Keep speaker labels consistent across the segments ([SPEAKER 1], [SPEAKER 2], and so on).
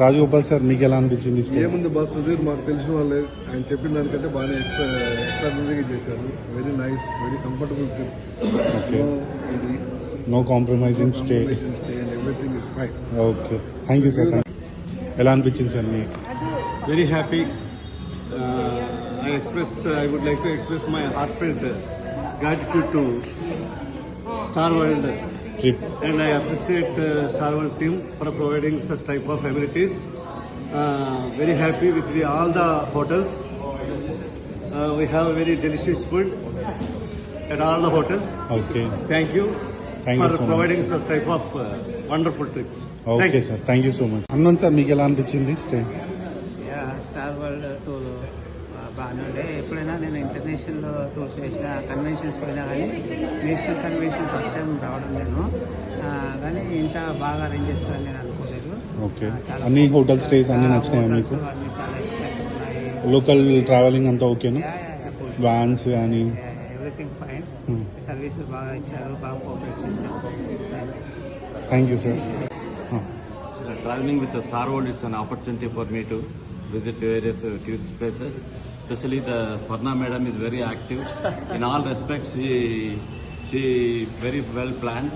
[SPEAKER 1] Rajagopal sir మీకు ఎలా అనిపించింది స్టే?
[SPEAKER 2] ఏముంది బాస్, సుధీర్ మాకు తెలిసిన వాళ్ళే, ఆయన చెప్పిన దానికంటే బాగా ఎక్స్ట్రాడినరీగా చేశారు. Very nice, very comfortable trip.
[SPEAKER 1] Okay, no compromising stay,
[SPEAKER 2] everything is fine.
[SPEAKER 1] Okay, thank you sir. ఎలా అనిపించింది సార్ మీకు?
[SPEAKER 3] Very happy. I would like to express my heartfelt gratitude to Star World
[SPEAKER 1] trip
[SPEAKER 3] and I appreciate Star World team for providing such type of amenities. Very happy with all the hotels. We have very delicious food at all the hotels.
[SPEAKER 1] Okay,
[SPEAKER 3] Thank you
[SPEAKER 1] Thank
[SPEAKER 3] for
[SPEAKER 1] you so much.
[SPEAKER 3] providing such type of wonderful trip. Thank
[SPEAKER 1] okay
[SPEAKER 3] you.
[SPEAKER 1] Sir, thank you so much. అన్నాను sir, మీకు ఎలా అనిపించింది stay?
[SPEAKER 4] Star world tour బాగానే ఉండే. ఎప్పుడైనా నేను international tours చేసిన, conventions పోయినా కానీ నేషనల్ కన్వెన్షన్ ఫస్ట్ టైం రావడం నేను, కానీ ఇంత బాగా అరేంజ్ చేస్తారని నేను అనుకోలేదు.
[SPEAKER 1] ఓకే, అన్ని హోటల్ స్టేస్ అన్ని నచ్చినాయా మీకు?
[SPEAKER 4] అన్ని చాలా ఎక్సలెంట్ ఉన్నాయి.
[SPEAKER 1] లోకల్ ట్రావెలింగ్ అంతా ఓకేనా? వ్యాన్స్ కానీ
[SPEAKER 4] ఎవ్రీథింగ్ ఫైన్. సర్వీస్ బాగా ఇచ్చారు, బాగా కోఆపరేట్ చేశారు.
[SPEAKER 1] Thank you sir.
[SPEAKER 5] Traveling with the Star World is an opportunity for me to visit various tourist places. Especially the Swarna Madam is very active in all respects. She very well planned,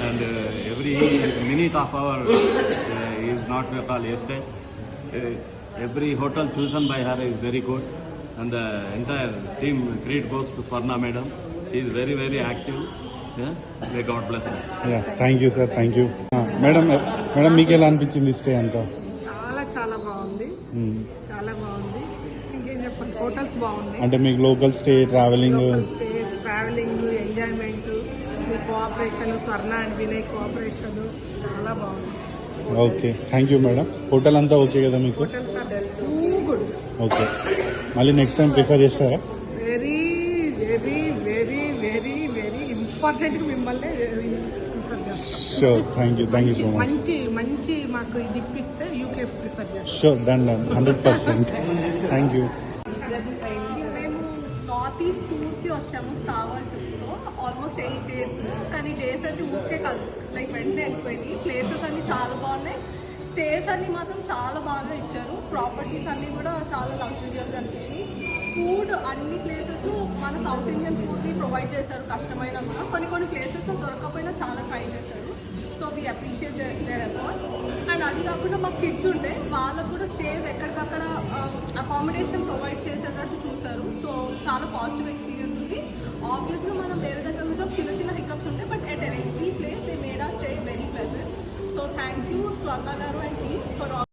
[SPEAKER 5] and every minute of our is not wasted. Every hotel chosen by her is very good, and the entire team credit goes to Swarna Madam. She is very, very active. Yeah? May God bless her.
[SPEAKER 1] Yeah, thank you sir, thank you. Madam, madam మీకు ఎలా అనిపించింది stay అంతా?
[SPEAKER 6] చాలా బాగుంది, చాలా బాగుంది. ఇంకేం చెప్పండి, హోటల్స్ బాగున్నాయి.
[SPEAKER 1] అంటే మీకు local stay, travelling,
[SPEAKER 6] travelling, enjoyment, మీ cooperation, Swarna and Vinay cooperation చాలా బాగుంది.
[SPEAKER 1] Okay, thank you madam. Hotel అంతా ఓకే కదా మీకు?
[SPEAKER 6] Hotels are too good.
[SPEAKER 1] Okay, మళ్ళీ నెక్స్ట్ టైం ప్రిఫర్ చేస్తారా?
[SPEAKER 6] Very very very very very important మిమ్మల్ని
[SPEAKER 1] sure, thank you so much.
[SPEAKER 6] మంచి మంచి మాకు ఇది ఇప్పిస్తే యూకే ప్రిఫర్ చేస్తాం.
[SPEAKER 1] Sure, done 100%. Thank you.
[SPEAKER 7] మేము నార్త్ ఈస్ట్ టూర్కి వచ్చాము స్టార్ వరల్డ్ టూర్స్లో. ఆల్మోస్ట్ 8 days, కానీ డేస్ అయితే ఊరికే కాదు, లైక్ వెంటనే వెళ్ళిపోయింది. ప్లేసెస్ అన్ని చాలా బాగున్నాయి, స్టేస్ అన్ని మాత్రం చాలా బాగా ఇచ్చారు. ప్రాపర్టీస్ అన్ని కూడా చాలా లగ్జూరియస్గా అనిపించాయి. ఫుడ్ అన్ని ప్లేసెస్లో మన సౌత్ ఇండియన్ ఫుడ్ని ప్రొవైడ్ చేశారు. కష్టమైనా కూడా కొన్ని ప్లేసెస్లో దొరకకపోయినా చాలా ట్రై చేశారు. So we appreciate their efforts. And అది కాకుండా మా కిడ్స్ ఉంటే వాళ్ళకు కూడా స్టేస్ ఎక్కడికక్కడ అకామిడేషన్ ప్రొవైడ్ చేసేటట్టు చూశారు. సో చాలా పాజిటివ్ ఎక్స్పీరియన్స్ ఉంది. ఆబ్వియస్గా మనం వేరే దగ్గర నుంచి చిన్న హికప్స్ ఉంటాయి, but at any place they made a stay very pleasant. So thank you Swarna garu and team for all